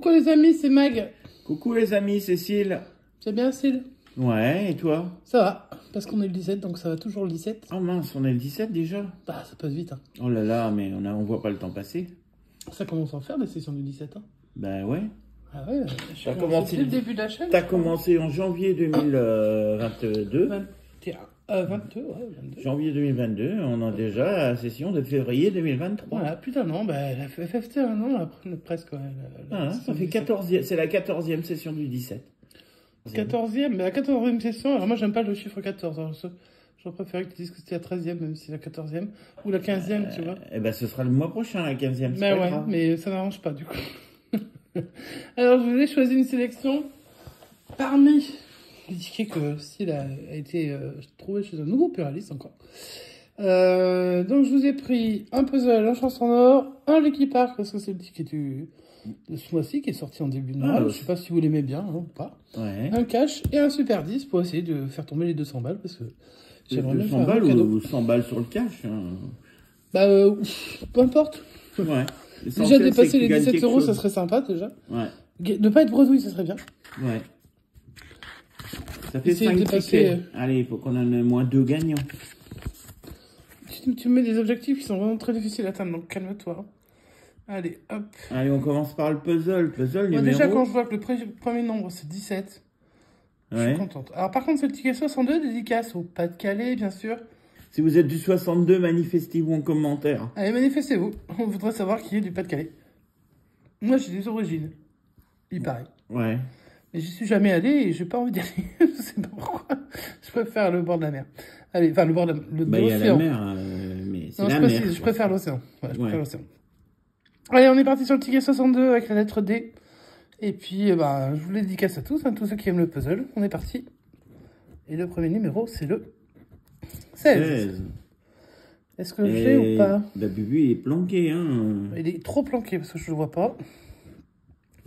Coucou les amis, c'est Mag. Coucou les amis, Cécile. C'est bien, Cécile? Ouais, et toi? Ça va, parce qu'on est le 17, donc ça va toujours le 17. Oh mince, on est le 17 déjà? Bah, ça passe vite, hein. Oh là là, mais on voit pas le temps passer. Ça commence à en faire des sessions du 17, hein. Ben ouais. Ah ouais, T'as commencé le début de la chaîne. T'as commencé en janvier 2022. 22, ouais, 22. Janvier 2022, on a déjà la session de février 2023. Voilà, putain, non, bah, la FFT, un an, après, presque, ouais. Ça fait 14e, c'est la 14e session du 17. 14e, mais la 14e session, alors moi j'aime pas le chiffre 14, alors j'aurais préféré que tu dises que c'était la 13e, même si la 14e, ou la 15e, tu vois. Eh ben ce sera le mois prochain, la 15e. Mais ouais, mais ça n'arrange pas du coup. Alors je vous ai choisi une sélection parmi les tickets que Style a été trouvé chez un nouveau pluraliste encore. Donc je vous ai pris un puzzle, un chanson en or, un Lucky Park, parce que c'est le ticket de ce mois-ci qui est sorti en début de mois. Je sais pas si vous l'aimez bien, hein, ou pas. Ouais. Un cash et un super 10 pour essayer de faire tomber les 200 balles, parce que j'aimerais bien 200 faire balles un cadeau. ou 100 balles sur le cash, hein. Bah, peu importe. Ouais. Déjà dépasser les 17 €, ça serait sympa déjà. Ouais. Ne pas être bredouille, ça serait bien. Ouais. Ça fait Essayer 5 de dépasser, tickets. Allez, il faut qu'on en ait moins 2 gagnants. Tu mets des objectifs qui sont vraiment très difficiles à atteindre, donc calme-toi. Allez, hop. Allez, on commence par le puzzle. Puzzle Moi, numéro... déjà, quand je vois que le premier nombre, c'est 17, je suis contente. Alors, par contre, c'est le ticket 62, dédicace au Pas-de-Calais, bien sûr. Si vous êtes du 62, manifestez-vous en commentaire. Allez, manifestez-vous. On voudrait savoir qui est du Pas-de-Calais. Moi, j'ai des origines. Il paraît. Ouais. Mais j'y suis jamais allé et j'ai pas envie d'y aller. Je sais pas pourquoi. Je préfère le bord de la mer. Allez, enfin, le bord de l'océan. Bah, il y a la mer, mais c'est la mer. Je préfère l'océan. Ouais, je préfère l'océan. Allez, on est parti sur le ticket 62 avec la lettre D. Et puis, bah, je vous le dédicace à tous, hein, tous ceux qui aiment le puzzle. On est parti. Et le premier numéro, c'est le 16. Est-ce que j'ai ou pas? Bah, Bubu, il est planqué, hein. Il est trop planqué parce que je le vois pas.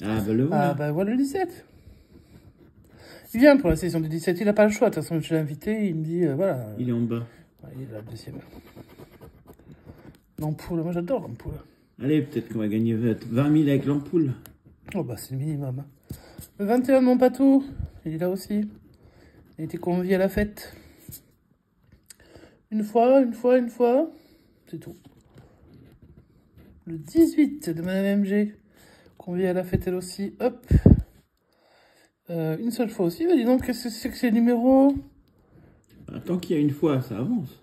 Ah, bah, le voilà. Ah, bah, voilà le 17. Il vient pour la session du 17, il n'a pas le choix. De toute façon, je l'ai invité, il me dit, voilà. Il est en bas. Ouais, il est là, le deuxième. L'ampoule, moi j'adore l'ampoule. Allez, peut-être qu'on va gagner 20 000 avec l'ampoule. Oh bah c'est le minimum. Le 21 de mon patou, il est là aussi. Il a été convié à la fête. Une fois. C'est tout. Le 18 de Madame MG, convié à la fête elle aussi. Hop. Une seule fois aussi. Bah, dis donc, qu'est-ce que c'est que ces numéros? Tant qu'il y a une fois, ça avance.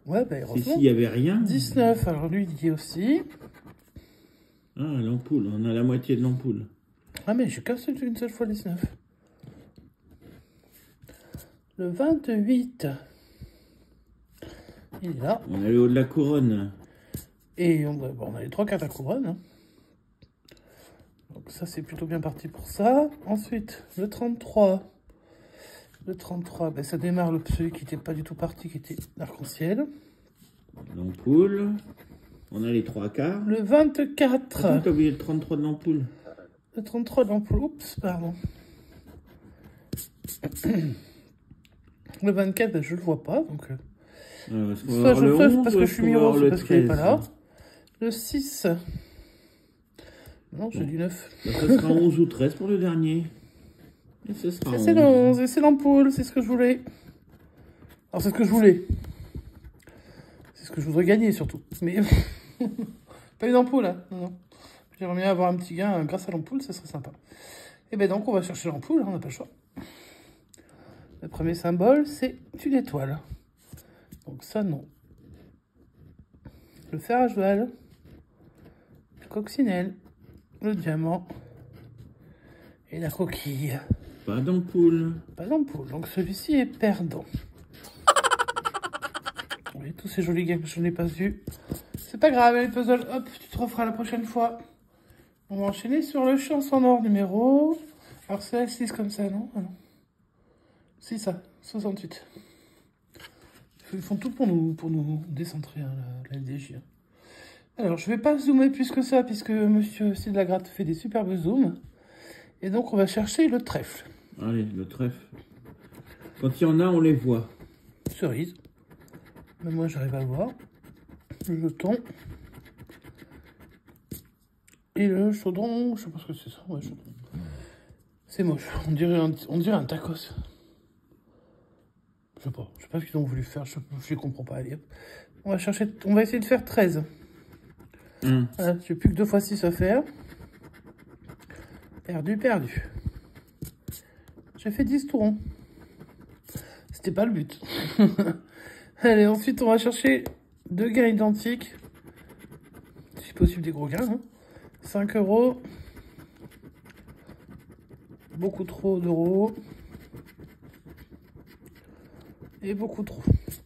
Ouais, bah heureusement. S'il n'y avait rien... 19, alors lui, il y est aussi. Ah, l'ampoule, on a la moitié de l'ampoule. Ah, mais j'ai qu'une seule fois 19. Le 28. Il est là. On a le haut de la couronne. Et on a les 3 cartes à couronne. Hein. Donc ça, c'est plutôt bien parti pour ça. Ensuite, le 33. Le 33, ben, ça démarre celui qui n'était pas du tout parti, qui était l'arc-en-ciel. L'ampoule. On a les 3 quarts. Le 24. Attends, t'as oublié le 33 de l'ampoule. Le 33 de l'ampoule. Oups, pardon. Le 24, ben, je le vois pas. Donc, soit je le fais parce que je suis miro, soit parce qu'il n'est pas là. Le 6. Non, j'ai du 9. Bah, ça sera 11 ou 13 pour le dernier. Et ce sera c'est le 11, et c'est l'ampoule, c'est ce que je voulais. Alors, c'est ce que je voulais. C'est ce que je voudrais gagner, surtout. Mais, pas une ampoule, hein. Non. J'aimerais bien avoir un petit gain grâce à l'ampoule, ça serait sympa. Et ben donc, on va chercher l'ampoule, hein, on n'a pas le choix. Le premier symbole, c'est une étoile. Donc ça, non. Le fer à cheval. Le coccinelle. Le diamant. Et la coquille. Pas d'ampoule. Pas d'ampoule. Donc celui-ci est perdant. Oui, tous ces jolis gains que je n'ai pas vus. C'est pas grave, les puzzles, hop, tu te referas la prochaine fois. On va enchaîner sur le chanson en or numéro. Alors c'est la 6 comme ça, non? Ah non. C'est ça, 68. Ils font tout pour nous décentrer, hein, la LDJ. Alors, je vais pas zoomer plus que ça, puisque monsieur Cid Lagratte fait des superbes zooms. Et donc, on va chercher le trèfle. Allez, le trèfle. Quand il y en a, on les voit. Cerise. Mais moi, j'arrive à le voir. Le jeton. Et le chaudron, je sais pas ce que c'est ça. Ouais, chaudron. C'est moche. On dirait un tacos. Je sais pas ce qu'ils ont voulu faire. Je les comprends pas. Allez, hop. On va essayer de faire 13. Voilà, j'ai plus que 2 fois 6 à faire. Perdu. J'ai fait 10 tours. C'était pas le but. Allez, ensuite, on va chercher 2 gains identiques. Si possible, des gros gains. 5 €. Beaucoup trop d'euros. Et beaucoup trop.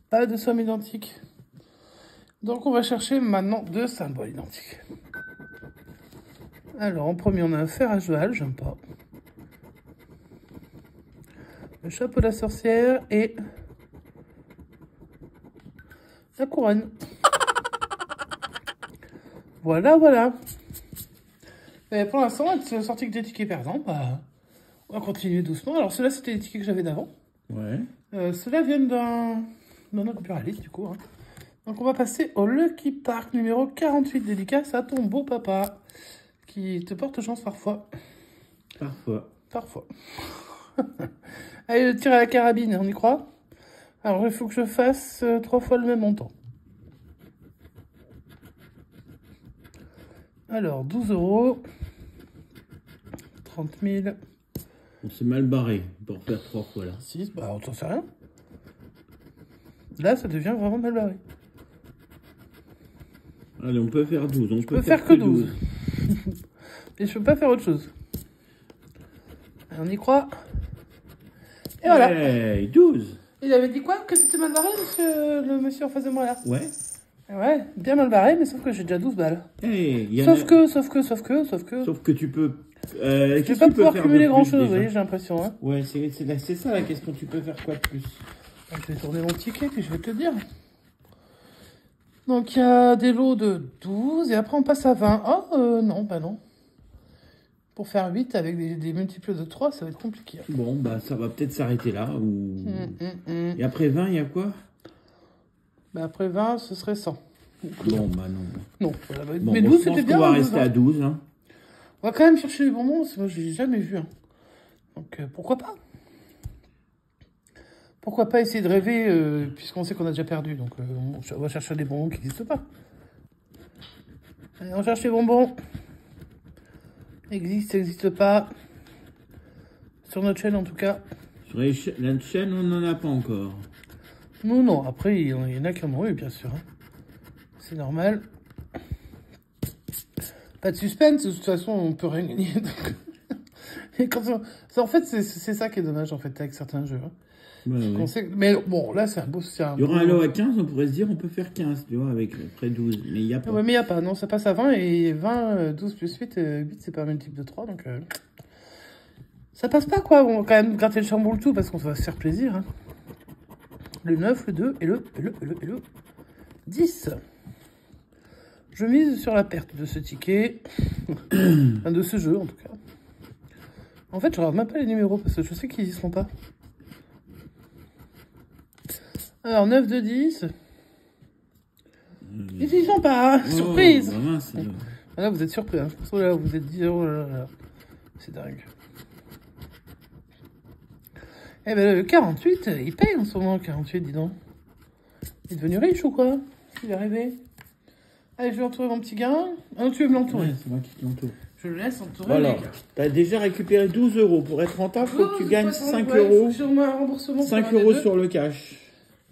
Pas de somme identique. Donc, on va chercher maintenant 2 symboles identiques. Alors, en premier, on a un fer à cheval. J'aime pas. Le chapeau de la sorcière et la couronne. Voilà. Et pour l'instant, être sorti que des tickets perdants, bah, on va continuer doucement. Alors, ceux-là, c'était les tickets que j'avais d'avant. Ouais. Ceux-là viennent d'un buraliste, du coup. Hein. Donc, on va passer au Lucky Park numéro 48, dédicace à ton beau papa, qui te porte chance parfois. Parfois. Allez, le tir à la carabine, on y croit? Alors, il faut que je fasse 3 fois le même montant. Alors, 12 €. 30 000. On s'est mal barré pour faire 3 fois là. 6, bah on s'en sait rien. Là, ça devient vraiment mal barré. Allez, on peut faire 12. On peut faire que 12. Et je peux pas faire autre chose. Allez, on y croit. Et voilà. Hey, 12. Il avait dit quoi? Que c'était mal barré, le monsieur en face de moi là? Ouais. Ouais, bien mal barré, mais sauf que j'ai déjà 12 balles. Hey, sauf que... Sauf que tu peux... je vais pas pouvoir cumuler grand chose, vous voyez, j'ai l'impression. Hein. Ouais, c'est ça la question. Tu peux faire quoi de plus? Je vais tourner mon ticket, puis je vais te dire. Donc, il y a des lots de 12, et après on passe à 20. Oh, non, bah non. Pour faire 8 avec des multiples de 3, ça va être compliqué. Bon, bah ça va peut-être s'arrêter là. Ou... Et après 20, il y a quoi? Bah après 20, ce serait 100. Bon, bah non. Non, voilà, bon, mais 12, c'était bien. On va rester à 12. Hein. On va quand même chercher les bonbons, parce que moi, je l'ai jamais vu. Hein. Donc, pourquoi pas? Pourquoi pas essayer de rêver, puisqu'on sait qu'on a déjà perdu. Donc, on va chercher des bonbons qui n'existent pas. Allez, on cherche les bonbons. N'existe pas. Sur notre chaîne, en tout cas. Sur la chaîne, on n'en a pas encore. Non. Après, il y en a qui en ont eu, bien sûr. Hein. C'est normal. Pas de suspense. De toute façon, on peut rien gagner. Et en fait, c'est ça qui est dommage, en fait, avec certains jeux. Hein. Ouais. Mais bon, là, c'est un beau... Il y aura un lot à 15, on pourrait se dire, on peut faire 15, tu vois, avec après 12. Mais il n'y a pas. Ouais, mais il n'y a pas. Non, ça passe à 20. Et 20, 12 plus 8, 8, c'est pas un multiple de 3. Donc, ça passe pas, quoi. On va quand même gratter le chambon le tout, parce qu'on va se faire plaisir. Hein. Le 9, le 2 et le 10. Je mise sur la perte de ce ticket. Enfin, de ce jeu, en tout cas. En fait, je regarde même pas les numéros, parce que je sais qu'ils y seront pas. Alors, 9 de 10. Ils y sont pas, hein. Surprise. Là, vous êtes surpris. Hein. Oh là, vous êtes dit, oh là là. C'est dingue. Eh ben, le 48, il paye en ce moment, le 48, dis donc. Il est devenu riche ou quoi? Il est arrivé. Allez, je vais entourer mon petit gain. Ah non, tu veux me l'entourer? Ouais, c'est moi qui l'entoure. Je le laisse entourer. Voilà. Tu as déjà récupéré 12 €. Pour être rentable, il faut que tu gagnes 5 €. Sur mon remboursement. 5 € sur le cash.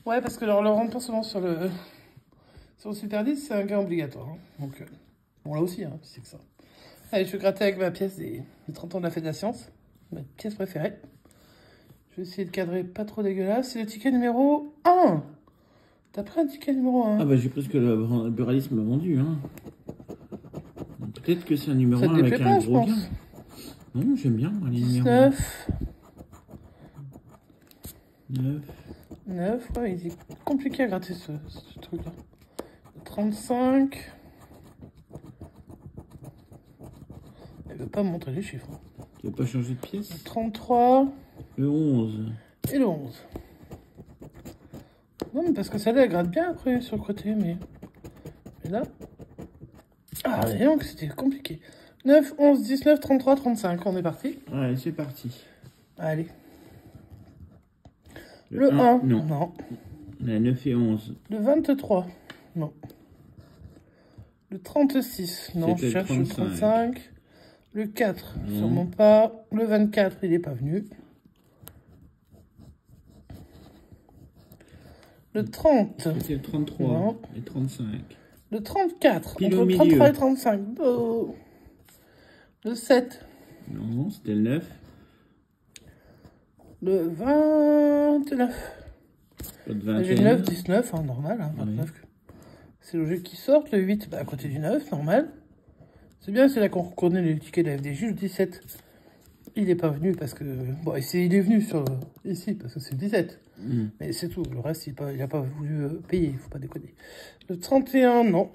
Ouais, parce que alors, le remboursement sur le Super 10, c'est un gain obligatoire. Hein. Donc, bon, là aussi, hein, c'est que ça. Allez, je vais gratter avec ma pièce des 30 ans de la fête de la science. Ma pièce préférée. Je vais essayer de cadrer pas trop dégueulasse. C'est le ticket numéro 1. T'as pris un ticket numéro 1. Ah bah j'ai presque le buraliste m'a vendu. Hein. Peut-être que c'est un numéro 1 avec un gros gain. Non, j'aime bien les numéros 19. 9. Ouais, il est compliqué à gratter ce truc-là. 35. Elle veut pas me montrer les chiffres. Tu veux pas changer de pièce? 33. Le 11. Et le 11. Non, mais parce que celle-là, elle gratte bien après sur le côté, mais là... Ah, mais non, que c'était compliqué. 9, 11, 19, 33, 35. On est parti. Ouais, c'est parti. Allez. Le 1. Non. La 9 et 11. Le 23. Non. Le 36. Non, je cherche le 35. Le 4. Non. Sûrement pas. Le 24, il n'est pas venu. Le 30. C'était le 33. Non. Et 35. Le 34. Pile entre le 33 et 35. Oh. Le 7. Non, c'était le 9. Le 29. J'ai le 9, 19, hein, normal. Hein, 29. Oui. C'est logique qu'ils sortent. Le 8, bah, à côté du 9, normal. C'est bien, c'est là qu'on reconnaît les tickets de la FDJ. Le 17, il n'est pas venu parce que... Bon, il est venu sur ici parce que c'est le 17. Mais c'est tout. Le reste, il n'a pas voulu payer. Il ne faut pas déconner. Le 31, non.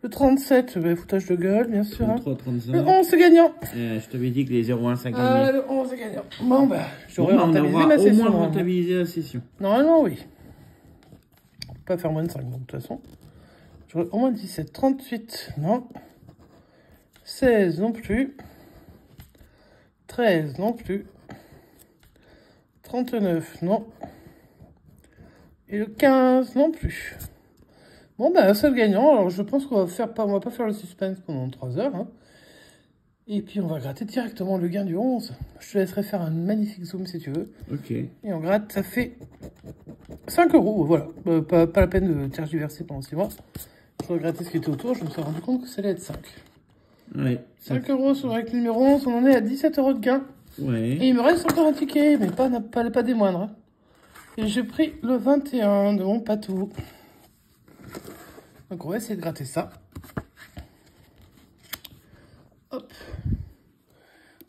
Le 37, bah, foutage de gueule, bien sûr. 33, 35. Le 11, c'est gagnant. Je t'avais dit que les 0,1, ça gagnait. Le 11 est gagnant. Bon, bah, j'aurais rentabilisé ma session. Au moins rentabilisé la session. Normalement, oui. On peut pas faire moins de 5, donc, de toute façon. J'aurais au moins 17. 38, non. 16, non plus. 13, non plus. 39, non. Et le 15, non plus. Bon, ben, un seul gagnant. Alors, je pense qu'on va pas faire le suspense pendant 3 heures. Hein. Et puis, on va gratter directement le gain du 11. Je te laisserai faire un magnifique zoom si tu veux. Ok. Et on gratte, ça fait 5 €. Voilà. Pas la peine de tergiverser pendant 6 mois. Je regrettais ce qui était autour. Je me suis rendu compte que ça allait être 5. Ouais. 5 € sur avec le numéro 11. On en est à 17 € de gain. Ouais. Et il me reste encore un ticket, mais pas des moindres. Hein. Et j'ai pris le 21 de mon patou. Donc on va essayer de gratter ça. Hop.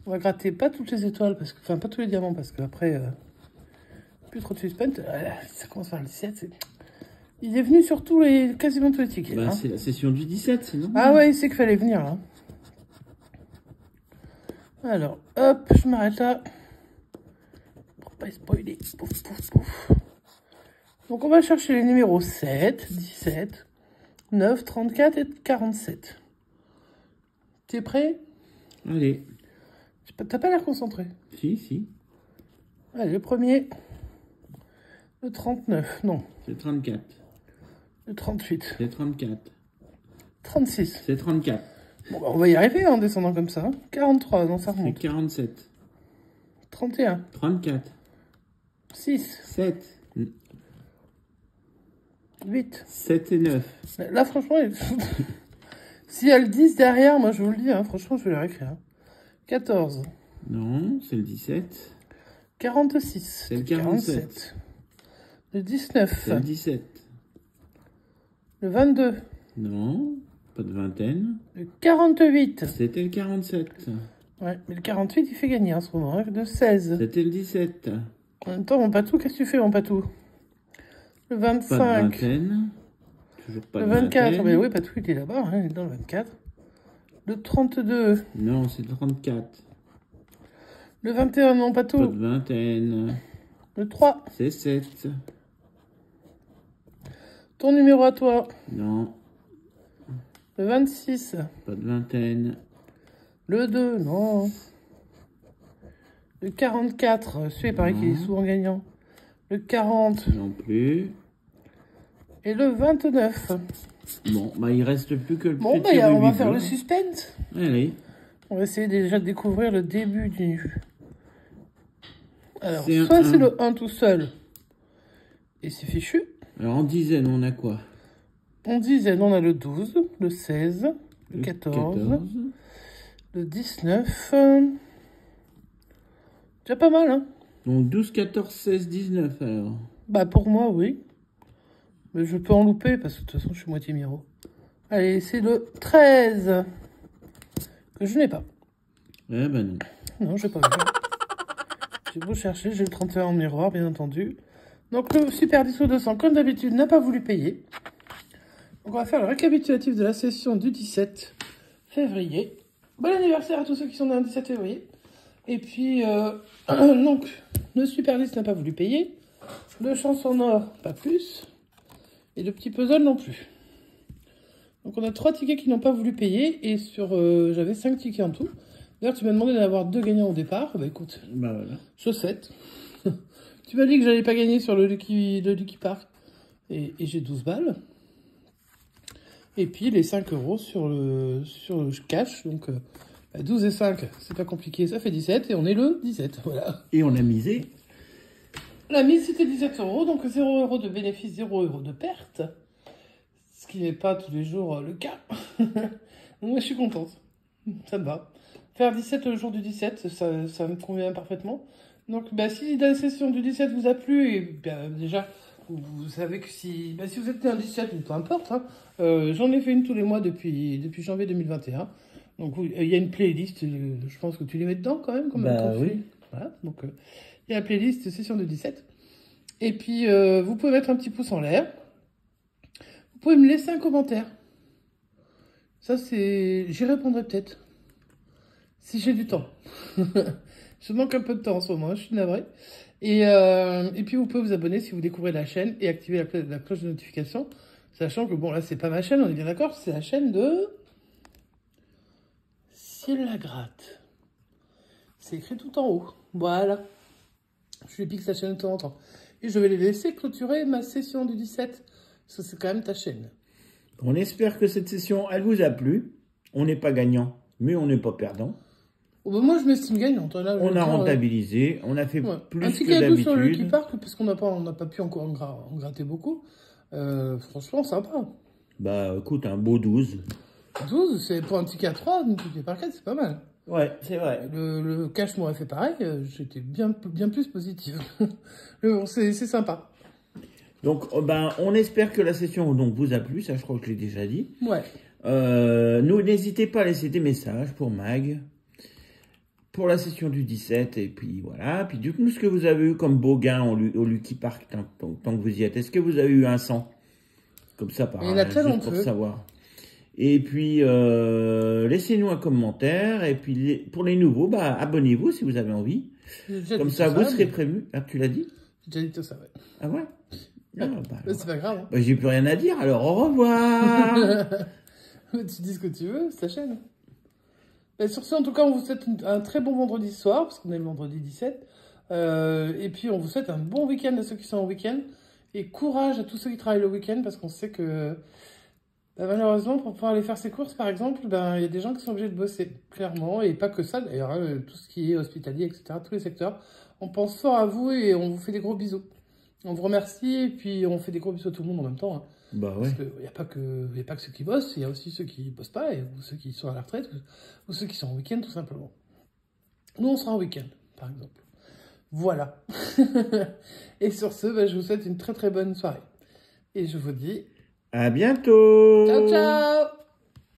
On va gratter pas toutes les étoiles, parce que, enfin pas tous les diamants, parce qu'après, plus trop de suspense. Ça commence par le 17. Il est venu sur quasiment tous les tickets. Bah, hein. C'est la session du 17, sinon. Ah ouais, il sait qu'il fallait venir là. Alors, hop, je m'arrête là. Pour pas spoiler. Pouf, pouf, pouf. Donc on va chercher les numéros 7, 17, 9, 34 et 47. T'es prêt? Allez. T'as pas l'air concentré. Si, si. Allez, le premier. Le 39, non. C'est 34. Le 38. C'est 34. 36. C'est 34. Bon, bah, on va y arriver en descendant comme ça. Hein. 43, non, ça remonte. C'est 47. 31. 34. 6. 7. 8. 7 et 9. Là, franchement, s'il y a le 10 derrière, moi, je vous le dis, hein, franchement, je vais le réécrire. 14. Non, c'est le 17. 46. C'est le 47. Le 19. C'est le 17. Le 22. Non, pas de vingtaine. Le 48. C'était le 47. Ouais, mais le 48, il fait gagner en ce moment, hein, de 16. C'était le 17. En même temps, mon patou, qu'est-ce que tu fais, mon patou? Le 25. Pas de vingtaine. Toujours pas le de 24. vingtaine. Mais oui, patou, il est là-bas, hein, il est dans le 24. Le 32. Non, c'est le 34. Le 21, non, patou. Pas de vingtaine. Le 3. C'est 7. Ton numéro à toi. Non. Le 26. Pas de vingtaine. Le 2, non. Le 44. Celui-là, il paraît qu'il est souvent gagnant. Le 40. Non plus. Et le 29. Bon, bah il reste plus que le bon, petit bah, on va rubis faire bleu. le suspense. Allez. On va essayer déjà de découvrir le début du... Alors, c'est soit c'est le 1 tout seul. Et c'est fichu. Alors, en dizaine, on a quoi? En dizaine, on a le 12, le 16, le 14, le 19. Déjà pas mal, hein? Donc, 12, 14, 16, 19, alors. Bah, pour moi, oui. Mais je peux en louper, parce que de toute façon, je suis moitié miro. Allez, c'est le 13. Que je n'ai pas. Eh ben non. Non, je n'ai pas vu. J'ai beau chercher, j'ai le 31 en miroir, bien entendu. Donc, le Super 10 ou 200, comme d'habitude, n'a pas voulu payer. Donc, on va faire le récapitulatif de la session du 17 février. Bon anniversaire à tous ceux qui sont nés le 17 février. Et puis, donc, le Super 10 n'a pas voulu payer. Le chanson or, pas plus. Et le petit puzzle non plus. Donc, on a 3 tickets qui n'ont pas voulu payer. Et sur, j'avais 5 tickets en tout. D'ailleurs, tu m'as demandé d'avoir 2 gagnants au départ. Bah, écoute, bah, voilà. Chaussette. Tu m'as dit que j'allais pas gagner sur le Lucky Park. Et j'ai 12 balles. Et puis, les 5 € sur le cash. Donc, 12 et 5, c'est pas compliqué. Ça fait 17. Et on est le 17. Voilà. Et on a misé. La mise, c'était 17 €. Donc, 0 € de bénéfice, 0 € de perte. Ce qui n'est pas tous les jours le cas. Moi, je suis contente. Ça me va. Faire 17 le jour du 17, ça me convient parfaitement. Donc, si la session du 17 vous a plu, et déjà, vous savez que si vous êtes né un 17, ou peu importe, hein, j'en ai fait une tous les mois depuis janvier 2021. Donc, il y a une playlist, je pense que tu les mets dedans quand même. Oui. Voilà, donc, il y a la playlist session de 17. Et puis, vous pouvez mettre un petit pouce en l'air. Vous pouvez me laisser un commentaire. Ça, j'y répondrai peut-être. Si j'ai du temps. Je manque un peu de temps en ce moment, je suis navrée. Et puis, vous pouvez vous abonner si vous découvrez la chaîne et activer la cloche de notification. Sachant que, bon, là, c'est pas ma chaîne, on est bien d'accord, c'est la chaîne de Ciel la gratte. C'est écrit tout en haut. Voilà. Je lui pique sa chaîne de temps en temps. Et je vais les laisser clôturer ma session du 17. Parce que c'est quand même ta chaîne. On espère que cette session, elle vous a plu. On n'est pas gagnant, mais on n'est pas perdant. Oh bah moi, je m'estime gagnante. Là, on a rentabilisé, on a fait plus que d'habitude. Un ticket à 12 sur le Lucky Park, puisqu'on n'a pas pu encore en gratter beaucoup. Franchement, sympa. Bah, écoute, un beau 12. 12, c'est pour un ticket à 3, un ticket par 4, c'est pas mal. Ouais, c'est vrai. Le cash m'aurait fait pareil, j'étais bien plus positive. Mais bon, c'est sympa. Donc, on espère que la session vous a plu, ça je crois que je l'ai déjà dit. Ouais. N'hésitez pas à laisser des messages pour Mag, pour la session du 17, et puis voilà. Puis dites-nous ce que vous avez eu comme beau gain au Lucky Park tant que vous y êtes. Est-ce que vous avez eu un 100? Comme ça, par juste pour savoir. Et puis, laissez-nous un commentaire. Et puis, pour les nouveaux, abonnez-vous si vous avez envie. Comme ça, vous serez prévenus. Ah, tu l'as dit? J'ai déjà dit tout ça, ouais. Ah ouais? C'est pas grave. Hein. J'ai plus rien à dire, alors au revoir. Tu dis ce que tu veux, c'est ta chaîne. Sur ce, en tout cas, on vous souhaite un très bon vendredi soir, parce qu'on est le vendredi 17. Et puis, on vous souhaite un bon week-end à ceux qui sont en week-end. Et courage à tous ceux qui travaillent le week-end, parce qu'on sait que... malheureusement, pour pouvoir aller faire ses courses, par exemple, il y a des gens qui sont obligés de bosser, clairement, et pas que ça, d'ailleurs, hein, tout ce qui est hospitalier, etc., tous les secteurs. On pense fort à vous et on vous fait des gros bisous. On vous remercie et puis on fait des gros bisous à tout le monde en même temps. Hein. Bah ouais. Parce qu'il n'y a pas que ceux qui bossent, il y a aussi ceux qui ne bossent pas, ou ceux qui sont à la retraite, ou ceux qui sont en week-end, tout simplement. Nous, on sera en week-end, par exemple. Voilà. Et sur ce, je vous souhaite une très très bonne soirée. Et je vous dis... à bientôt. Ciao, ciao.